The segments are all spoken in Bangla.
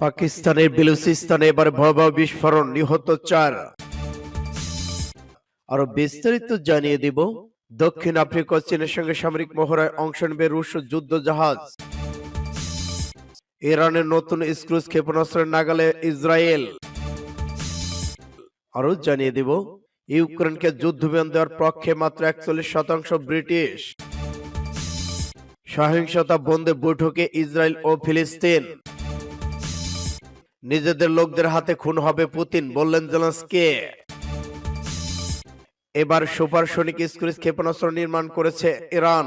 পাকিস্তানের বেলুচিস্তানে এবার ভয়াবহ বিস্ফোরণ, নিহত 4। আরো বিস্তারিত জানিয়ে দিব। দক্ষিণ আফ্রিকা ও চীনের সঙ্গে সামরিক মহড়ায় অংশ নেবে রুশ যুদ্ধ জাহাজ। ইরানের নতুন ক্রুজ ক্ষেপণাস্ত্রের নাগালে ইসরায়েল। আরো জানিয়ে দিব, ইউক্রেনকে যুদ্ধবিমান দেওয়ার পক্ষে মাত্র 41% ব্রিটিশ। সহিংসতা বন্ধে বৈঠকে ইসরায়েল ও ফিলিস্তিন। নিজেদের লোকদের হাতে খুন হবে পুতিন, বললেন জেলেনস্কি। এবার সুপারসনিক ক্রুজ ক্ষেপণাস্ত্র নির্মাণ করেছে ইরান।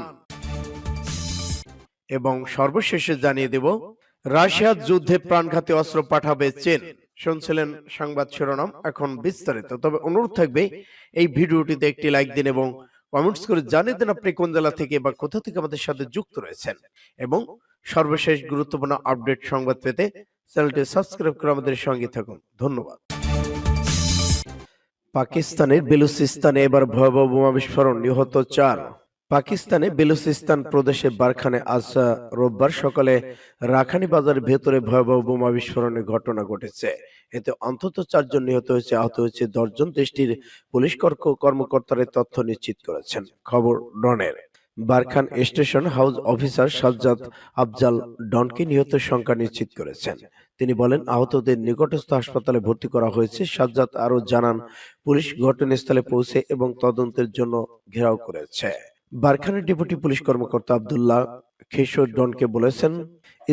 এবং সর্বশেষে জানিয়ে দেব, রাশিয়ার যুদ্ধে প্রাণঘাতী অস্ত্র পাঠাবে চীন। শুনছিলেন সংবাদ শিরোনাম, এখন বিস্তারিত। তবে অনুরোধ থাকবে এই ভিডিওটিতে একটি লাইক দিন এবং কমেন্টস করে জানিয়ে দিন আপনি কোন জেলা থেকে বা কোথা থেকে আমাদের সাথে যুক্ত রয়েছেন। এবং সর্বশেষ গুরুত্বপূর্ণ আপডেট সংবাদ পেতে চ্যানেলটি সাবস্ক্রাইব করে আমাদের সঙ্গে থাকুন। ধন্যবাদ। পাকিস্তানের বেলুচিস্তানে এবার ভয়াবহ বোমা বিস্ফোরণ, নিহত 4। পাকিস্তানে বেলুচিস্তান প্রদেশের বারখানে আজ রোববার সকালে রাখানি বাজারের ভেতরে ভয়াবহ বোমা বিস্ফোরণের ঘটনা ঘটেছে। এতে অন্তত 4 জন নিহত হয়েছে, আহত হয়েছে 10 জন। দেশটির পুলিশ কর্মকর্তারা তথ্য নিশ্চিত করেছেন। খবর ডনের। Barkhan station house officer Sajjad Afzal ডনকে নিহতের সংখ্যা নিশ্চিত করেছেন। তিনি বলেন, আহতদের নিকটস্থ হাসপাতালে ভর্তি করা হয়েছে। সাজ্জাদ আরো জানান, পুলিশ ঘটনাস্থলে পৌঁছে এবং তদন্তের জন্য ঘেরাও করেছে। বারখানের ডেপুটি পুলিশ কর্মকর্তা আব্দুল্লাহ খিশোর ডনকে বলেছেন,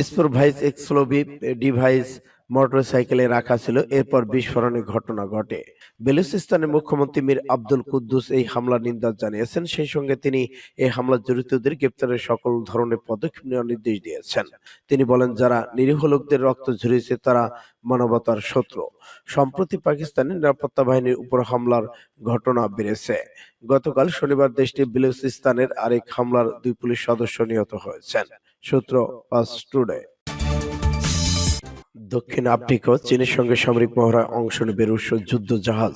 স্পোরভাইজ এক্সপ্লোভিভ ডিভাইস মোটরসাইকেলে রাখা ছিল। এরপর বিস্ফোরণের ঘটনা ঘটে। বেলুচিস্তানের মুখ্যমন্ত্রী মীর আব্দুল কুদ্দুস এই হামলার নিন্দা জানিয়েছেন। সেই সঙ্গে তিনি এই হামলার জড়িতদের গ্রেপ্তারের সকল ধরনের পদক্ষেপ নেওয়ার নির্দেশ দিয়েছেন। তিনি বলেন, যারা নিরীহ লোকদের রক্ত ঝরিয়েছে তারা মানবতার শত্রু। সম্প্রতি পাকিস্তানের নিরাপত্তা বাহিনীর উপর হামলার ঘটনা বেড়েছে। গতকাল শনিবার দেশটির বেলুচিস্তানের আরেক হামলার 2 পুলিশ সদস্য নিহত হয়েছেন। সূত্র পাস টুডে। দক্ষিণ আফ্রিকা ও চীনের সঙ্গে সামরিক মহড়ায় অংশ নেবে রুশ যুদ্ধ জাহাজ।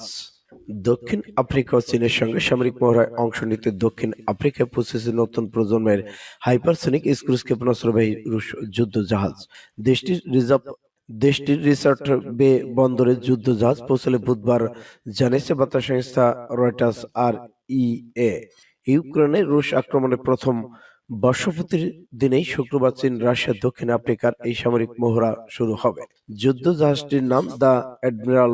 দক্ষিণ আফ্রিকা ও চীনের সঙ্গে সামরিক মহড়ায় অংশ নিতে দক্ষিণ আফ্রিকায় পৌঁছেছে নতুন প্রজন্মের হাইপারসনিক ক্রুজ ক্ষেপণাস্ত্রবাহী রুশ যুদ্ধ জাহাজ। দেশটির রিচার্ড বে বন্দরে যুদ্ধ জাহাজ পৌঁছলে বুধবার, জানিয়েছে বার্তা সংস্থা রয়টার্স। আর ইউক্রেনে রুশ আক্রমণের প্রথম বর্ষপূর্তির দিনেই শুক্রবার চীন, রাশিয়া, দক্ষিণ আফ্রিকার এই সামরিক মহড়া শুরু হবে। যুদ্ধ জাহাজটির নাম দ্য অ্যাডমিরাল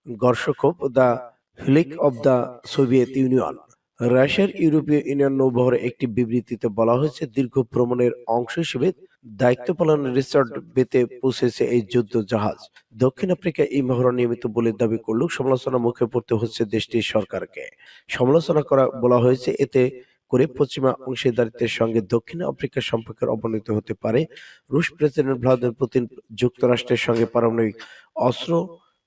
গর্শকোভ, দ্য ফ্লিক অব দ্য সোভিয়েত ইউনিয়ন। রাশিয়ার ইউরোপীয় ইউনিয়ন নৌবহরে একটি বিবৃতিতে বলা হয়েছে, দীর্ঘ ভ্রমণের অংশ হিসেবে দায়িত্ব পালনে রিচার্ড বেতে পৌঁছেছে এই যুদ্ধ জাহাজ। দক্ষিণ আফ্রিকা এই মহড়া নিয়মিত বলে দাবি করলেও সমালোচনার মুখে পড়তে হচ্ছে দেশটির সরকারকে। সমালোচনা করা বলা হয়েছে, এতে করে পশ্চিমা অংশীদারিত্বের সঙ্গে দক্ষিণ আফ্রিকার সম্পর্কের অবনতি হতে পারে। রুশ প্রেসিডেন্ট ভ্লাদিমির পুতিন যুক্তরাষ্ট্রের সঙ্গে পারমাণবিক অস্ত্র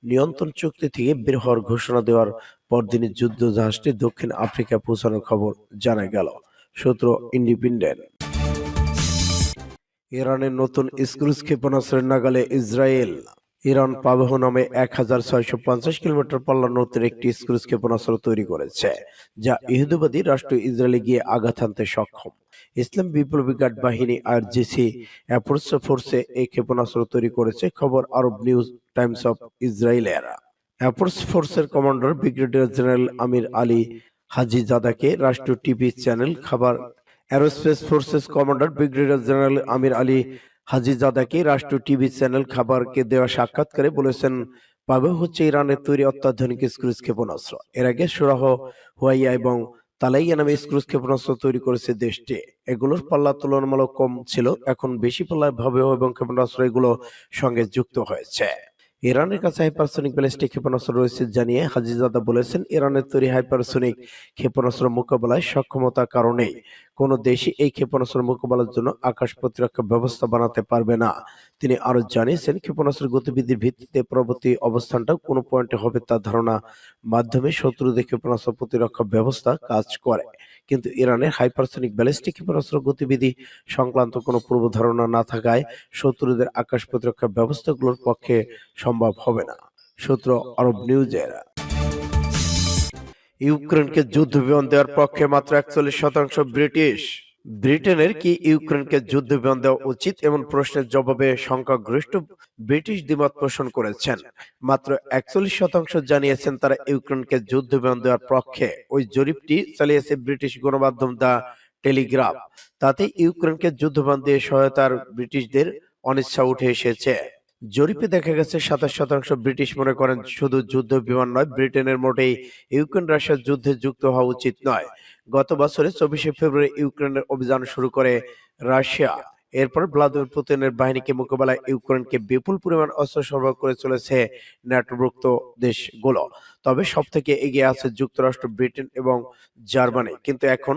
নিয়ন্ত্রণ চুক্তি থেকে বের হওয়ার ঘোষণা দেওয়ার পরদিনই যুদ্ধ জাহাজটি দক্ষিণ আফ্রিকা পৌঁছানোর খবর জানা গেল। সূত্র ইন্ডিপেন্ডেন্ট। ইরানের নতুন ক্রুজ ক্ষেপণাস্ত্রের নাগালে ইসরায়েল। ইরান পাবহ নামে 1650 কিলোমিটার পাল্লার নতুন একটি ক্রুজ ক্ষেপণাস্ত্র তৈরি করেছে, যা ইহুদিবাদী রাষ্ট্র ইসরায়েলে গিয়ে আঘাত হানতে সক্ষম। ইসলাম বিপ্লবী গার্ড বাহিনী আরজিসি ফোর্সে এই ক্ষেপণাস্ত্র তৈরি করেছে। খবর আরব নিউজ টাইমস অফ ইসরায়েলের। ফোর্সের commander brigadier general Amir Ali হাজিজাদাকে রাষ্ট্রীয় টিভি চ্যানেল খাবার aerospace forces commander brigadier general Amir Ali হাজিজাদাকে রাষ্ট্রীয় টিভি চ্যানেল খাবারকে দেওয়া সাক্ষাৎকারে বলেছেন, পাবে হচ্ছে ইরানের তৈরি অত্যাধুনিক ক্রুজ ক্ষেপণাস্ত্র। এর আগে সুরাহ, হুয়াইয়া এবং তালাইয়া নামে ক্রুজ ক্ষেপণাস্ত্র তৈরি করেছে দেশটি। এগুলোর পাল্লা তুলনামূলক কম ছিল, এখন বেশি পাল্লায় ভয়াবহ এবং ক্ষেপণাস্ত্র এগুলো সঙ্গে যুক্ত হয়েছে। ইরানের কাছে হাইপারসনিক ব্যালিস্টিক ক্ষেপণাস্ত্র রয়েছে জানিয়ে হাজিজাদা বলেছেন, ইরানের তৈরি হাইপারসনিক ক্ষেপণাস্ত্র মোকাবেলায় সক্ষমতার কারণেই কোনো দেশই এই ক্ষেপণাস্ত্র মোকাবেলার জন্য আকাশ প্রতিরক্ষা ব্যবস্থা বানাতে পারবে না। তিনি আরো জানিয়েছেন, ক্ষেপণাস্ত্রের গতিবিধির ভিত্তিতে পরবর্তী অবস্থানটা কোনো পয়েন্টে হবে তার ধারণা মাধ্যমে শত্রুদের ক্ষেপণাস্ত্র প্রতিরক্ষা ব্যবস্থা কাজ করে। কিন্তু ইরানের হাইপারসনিক ব্যালিস্টিক ক্ষেপণাস্ত্র গতিবিধি সংক্রান্ত কোনো পূর্ব ধারণা না থাকায় শত্রুদের আকাশ প্রতিরক্ষা ব্যবস্থাগুলোর পক্ষে সম্ভব হবে না। সূত্র আরব নিউজের। ইউক্রেনকে যুদ্ধবিমান দেওয়ার পক্ষে মাত্র 41% ব্রিটিশ। ব্রিটেনের কি ইউক্রেনকে যুদ্ধ বিমান দেওয়া উচিত এমন প্রশ্নের জবাবে সংখ্যাগরিষ্ঠ ব্রিটিশ দ্বিমত পোষণ করেছেন। মাত্র 41% জানিয়েছেন তারা ইউক্রেনকে যুদ্ধ বিমান দেওয়ার পক্ষে। ওই জরিপটি চালিয়েছে ব্রিটিশ গণমাধ্যম দ্য টেলিগ্রাফ। তাতে ইউক্রেনকে যুদ্ধ বিমান দিয়ে সহায়তার ব্রিটিশদের অনিচ্ছা উঠে এসেছে। জরিপে দেখা গেছে 27% ব্রিটিশ মনে করেন শুধু যুদ্ধ বিমান নয়, ব্রিটেনের মোটেই ইউক্রেন রাশিয়ার যুদ্ধে যুক্ত হওয়া উচিত নয়। গত বছরের 24শে ফেব্রুয়ারি ইউক্রেনের অভিযান শুরু করে রাশিয়া। এরপর ভ্লাদিমির পুতিনের বাহিনীকে মোকাবেলায় ইউক্রেনকে বিপুল পরিমাণ অস্ত্র সরবরাহ করে চলেছে ন্যাটোভুক্ত দেশগুলো। তবে সবথেকে এগিয়ে আছে যুক্তরাষ্ট্র, ব্রিটেন এবং জার্মানি। কিন্তু এখন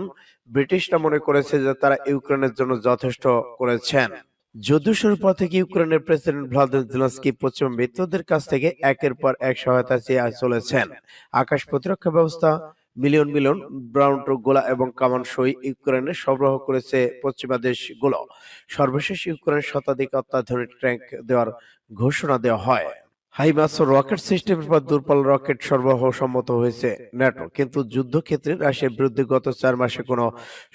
ব্রিটিশরা মনে করেছে যে তারা ইউক্রেনের জন্য যথেষ্ট করেছেন। যুদ্ধ শুরুর পর থেকে ইউক্রেনের প্রেসিডেন্ট ভ্লাদিমির জেলেনস্কি পশ্চিমা মিত্রদের কাছ থেকে একের পর এক সহায়তা চেয়ে চলেছেন। আকাশ প্রতিরক্ষা ব্যবস্থা, মিলিয়ন মিলিয়ন ব্রাউন্ড গোলা এবং কামান সই ইউক্রেনে সরবরাহ করেছে পশ্চিমা দেশগুলো। সর্বশেষ ইউক্রেন শতাধিক অত্যাধুনিক ট্যাঙ্ক দেওয়ার ঘোষণা দেওয়া হয়। হাইমার্স রকেট সিস্টেমের পর দূরপাল্লার রকেট সরবরাহ সম্মত হয়েছে ন্যাটো। কিন্তু যুদ্ধক্ষেত্রে রাশিয়ার বিরুদ্ধে গত 4 মাসে কোনো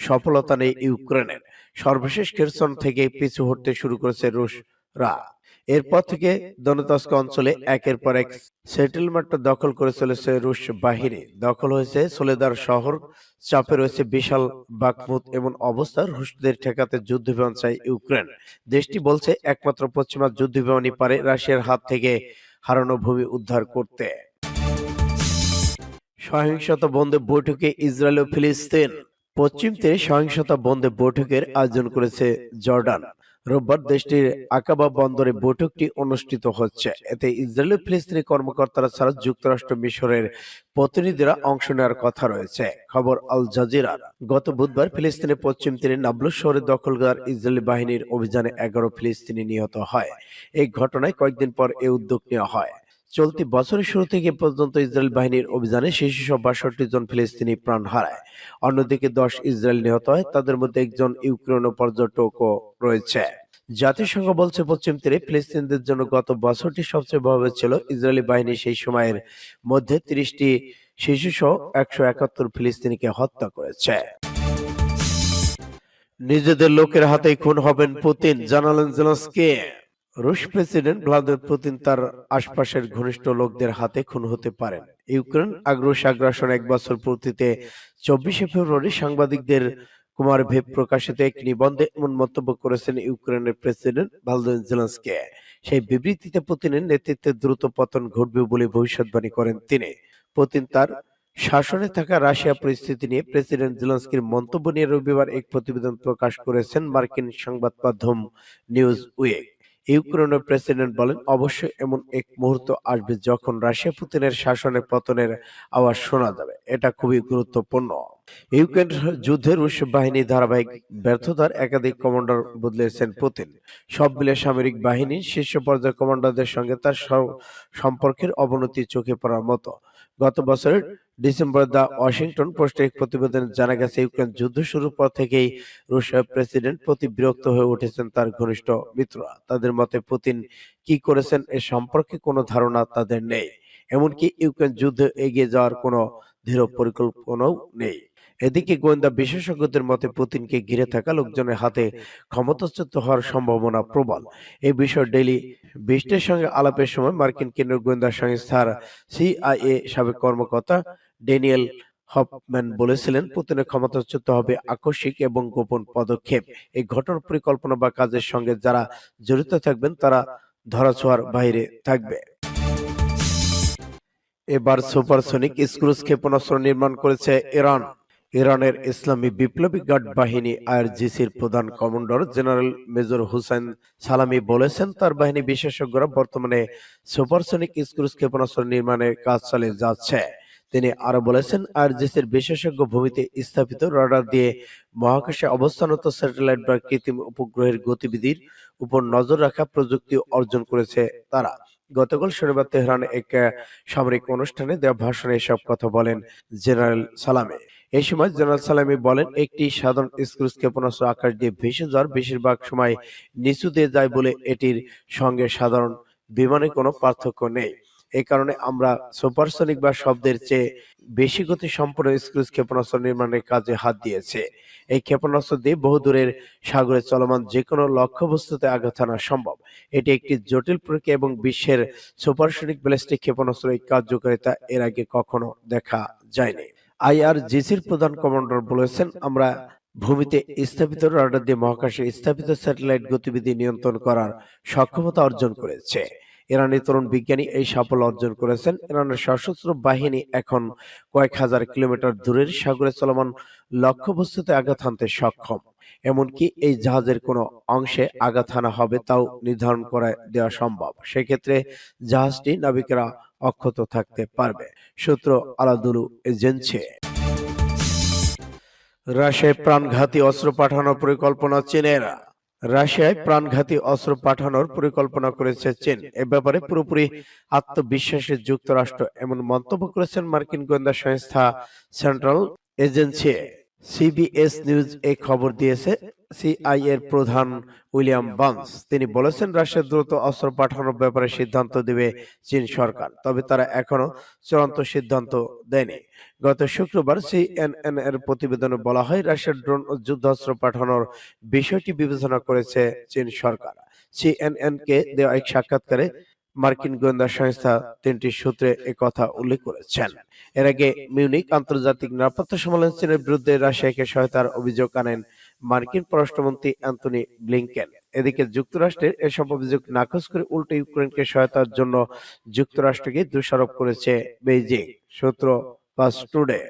সফলতা নেই ইউক্রেনের। সর্বশেষ খেরসন থেকে পিছু হটতে শুরু করেছে রুশরা। এরপর থেকে দনেতস্ক অঞ্চলে একের পর এক সেটেলমেন্ট দখল করে চলেছে রুশ বাহিনী। দখল হয়েছে সোলেদার শহর, চাপে রয়েছে বিশাল বাকমুত। এমন অবস্থা রুশদের ঠেকাতে যুদ্ধ বিমান চাই ইউক্রেন। দেশটি বলছে একমাত্র পশ্চিমা যুদ্ধ বিমানই পারে রাশিয়ার হাত থেকে হারানো ভূমি উদ্ধার করতে। সহিংসতা বন্ধে বৈঠকে ইসরায়েল ও ফিলিস্তিন। পশ্চিম তীরে সহিংসতা বন্ধে বৈঠকের আয়োজন করেছে জর্ডান। রোববার দেশটির আকাবা বন্দরে বৈঠকটি অনুষ্ঠিত হচ্ছে। এতে ইসরায়েল ও ফিলিস্তিনি কর্মকর্তারা ছাড়া যুক্তরাষ্ট্র, মিশরের প্রতিনিধিরা অংশ নেওয়ার কথা রয়েছে। খবর আল জাজিরার। গত বুধবার ফিলিস্তিনের পশ্চিম তীরে নাবলুস শহরে দখলদার ইসরায়েলি বাহিনীর অভিযানে 11 ফিলিস্তিনি নিহত হয়। এই ঘটনায় কয়েকদিন পর এ উদ্যোগ নেওয়া হয়। চলতি বছরের শুরু থেকে পর্যন্ত ইসরায়েল বাহিনীর অভিযানে শিশুসহ 62 জন ফিলিস্তিনি প্রাণ হারায়। অন্যদিকে 10 ইসরায়েল নিহত হয়, তাদের মধ্যে একজন ইউক্রেনীয় পর্যটকও রয়েছে। জাতিসংঘ বলছে পশ্চিম তীরে ফিলিস্তিনিদের জন্য গত বছরটি সবচেয়ে ভয়াবহ ছিল। ইসরায়েলি বাহিনী সেই সময়ের মধ্যে 30টি শিশুসহ 171 ফিলিস্তিনিকে হত্যা করেছে। নিজেদের লোকের হাতেই খুন হবেন পুতিন, জানালেন জেলেনস্কি। রুশ প্রেসিডেন্ট ভ্লাদিমির পুতিন তার আশপাশের ঘনিষ্ঠ লোকদের হাতে খুন হতে পারেন। ইউক্রেন আগ্রাসন 1 বছর পূর্তিতে 24শে ফেব্রুয়ারি সাংবাদিকদের কুমার ভেব প্রকাশিত এক নিবন্ধে এমন মন্তব্য করেছেন ইউক্রেনের প্রেসিডেন্ট ভ্লাদিমির জেলেনস্কি। সেই বিবৃতিতে পুতিনের নেতৃত্বে দ্রুত পতন ঘটবে বলে ভবিষ্যৎবাণী করেন তিনি। পুতিন তার শাসনে থাকা রাশিয়া পরিস্থিতি নিয়ে প্রেসিডেন্ট জেলেনস্কির মন্তব্য নিয়ে রবিবার এক প্রতিবেদন প্রকাশ করেছেন মার্কিন সংবাদ মাধ্যম নিউজ উইক। ইউক্রেনের প্রেসিডেন্ট বলেন, অবশ্যই এমন এক মুহূর্ত আসবে যখন রাশিয়া পুতিনের শাসনের পতনের আওয়াজ শোনা যাবে। এটা খুবই গুরুত্বপূর্ণ। ইউক্রেন যুদ্ধে রুশ বাহিনীর ধারাবাহিক ব্যর্থতার একাধিক কমান্ডার বদলেছেন পুতিন। সব মিলে সামরিক বাহিনীর শীর্ষ পর্যায়ের কমান্ডারদের সঙ্গে তার সম্পর্কের অবনতি চোখে পড়ার মতো। গত বছরের ডিসেম্বরে দ্য ওয়াশিংটন পোস্টে এক প্রতিবেদনে জানা গেছে, ইউক্রেন যুদ্ধ শুরুর পর থেকেই রুশ প্রেসিডেন্ট প্রতি বিরক্ত হয়ে উঠেছেন তার ঘনিষ্ঠ মিত্ররা। তাদের মতে পুতিন কি করেছেন এ সম্পর্কে কোনো ধারণা তাদের নেই। এমনকি ইউক্রেন যুদ্ধে এগিয়ে যাওয়ার কোনো দৃঢ় পরিকল্পনাও নেই। এদিকে গোয়েন্দা বিশেষজ্ঞদের মতে পুতিনকে ঘিরে থাকা লোকজনের হাতে ক্ষমতাচ্যুত হওয়ার সম্ভাবনা প্রবল। এই বিষয়ে ডেইলি বিস্টের সঙ্গে আলাপের সময় মার্কিন কেন্দ্রীয় গোয়েন্দা সংস্থার সিআইএ সাবেক কর্মকর্তা ড্যানিয়েল হফম্যান বলেছিলেন, পুতিনের ক্ষমতাচ্যুত হবে আকস্মিক এবং গোপন পদক্ষেপ। এই ঘটনার পরিকল্পনা বা কাজের সঙ্গে যারা জড়িত থাকবেন তারা ধরাছোঁয়ার বাইরে থাকবে। এবার সুপারসনিক ক্রুজ ক্ষেপণাস্ত্র নির্মাণ করেছে ইরান। ইরানের ইসলামী বিপ্লবী গার্ড বাহিনী আইআরজিসির প্রধান কমান্ডার জেনারেল মেজর হুসাইন সালামি বলেছেন, তার বাহিনী বিশেষজ্ঞরা বর্তমানে সুপারসনিক ক্রুজ ক্ষেপণাস্ত্র নির্মাণের কাজ চালিয়ে যাচ্ছে। তিনি আরো বলেছেন, আইআরজিসির বিশেষজ্ঞ ভূমিতে স্থাপিত রাডার দিয়ে মহাকাশে অবস্থানরত স্যাটেলাইট বা কৃত্রিম উপগ্রহের গতিবিধির উপর নজর রাখা প্রযুক্তি অর্জন করেছে তারা। গতকাল শনিবার তেহরানে এক সামরিক অনুষ্ঠানে দেওয়া ভাষণে এসব কথা বলেন জেনারেল সালামি। এই সময় জেনারেল সালামি বলেন, একটি সাধারণ ক্রুজ ক্ষেপণাস্ত্র আকাশ দিয়ে ভেসে যাওয়ার বেশিরভাগ সময় নিচু দিয়ে যায় বলে এটির সঙ্গে সাধারণ বিমানের কোনো পার্থক্য নেই। এই কারণে আমরা সুপারসনিক বা শব্দের চেয়ে বেশি গতি সম্পন্ন ক্রুজ ক্ষেপণাস্ত্র নির্মাণের কাজে হাত দিয়েছে। এই ক্ষেপণাস্ত্র দিয়ে বহুদূরের সাগরে চলমান যে কোনো লক্ষ্যবস্তুতে আঘাত হানা সম্ভব। এটি একটি জটিল প্রক্রিয়া এবং বিশ্বের সুপারসনিক ব্যালিস্টিক ক্ষেপণাস্ত্র এই কার্যকারিতা এর আগে কখনো দেখা যায়নি। আইআরজিসির প্রধান কমান্ডার বলেছেন, আমরা ভূমিতে স্থাপিত রাডার দিয়ে মহাকাশে স্থাপিত স্যাটেলাইট গতিবিধি নিয়ন্ত্রণ করার সক্ষমতা অর্জন করেছে। ইরানি তরুণ বিজ্ঞানী এই সাফল্য অর্জন করেছেন। ইরানের সশস্ত্র বাহিনী এখন কয়েক হাজার কিলোমিটার দূরের সাগরে চলমান লক্ষ্যবস্তুতে আঘাত হানতে সক্ষম। এমনকি এই জাহাজের কোনো অংশে আঘাত হানা হবে তাও নির্ধারণ করে দেওয়া সম্ভব। সেক্ষেত্রে জাহাজটি নাবিকেরা অক্ষত থাকতে পারবে। সূত্র আলাদুলু এজেন্সি। রাশিয়ায় প্রাণঘাতী অস্ত্র পাঠানোর পরিকল্পনা চীনের। রাশিয়ায় প্রাণঘাতী অস্ত্র পাঠানোর পরিকল্পনা করেছে চীন। এ ব্যাপারে পুরোপুরি আত্মবিশ্বাসী যুক্তরাষ্ট্র, এমন মন্তব্য করেছেন মার্কিন গোয়েন্দা সংস্থা সেন্ট্রাল এজেন্সি। সিবিএস নিউজ এই খবর দিয়েছে। সিআইএ এর প্রধান উইলিয়াম বার্নস তিনি বলেছেন, রাশিয়া দ্রুত অস্ত্র পাঠানোর ব্যাপারে সিদ্ধান্ত দেবে চীন সরকার, তবে তারা এখনো চূড়ান্ত সিদ্ধান্ত দেয়নি। গত শুক্রবার সিএনএন এর প্রতিবেদনে বলা হয়, রাশিয়ার ড্রোন ও যুদ্ধাস্ত্র পাঠানোর বিষয়টি বিবেচনা করেছে চীন সরকার। সিএনএন কে দেওয়া এক সাক্ষাৎকারে মার্কিন গোয়েন্দা সংস্থা তিনটি সূত্রে একথা উল্লেখ করেছেন। এর আগে মিউনিক আন্তর্জাতিক নিরাপত্তা সম্মেলনে চীনের বিরুদ্ধে রাশিয়াকে সহায়তার অভিযোগ আনেন মার্কিন পররাষ্ট্রমন্ত্রী অ্যান্টনি ব্লিংকেন। এদিকে যুক্তরাষ্ট্রের এসব অভিযোগ নাকচ করে উল্টো ইউক্রেনকে সহায়তার জন্য যুক্তরাষ্ট্রকে দোষারোপ করেছে বেইজিং। সূত্র ফাস্ট টুডে।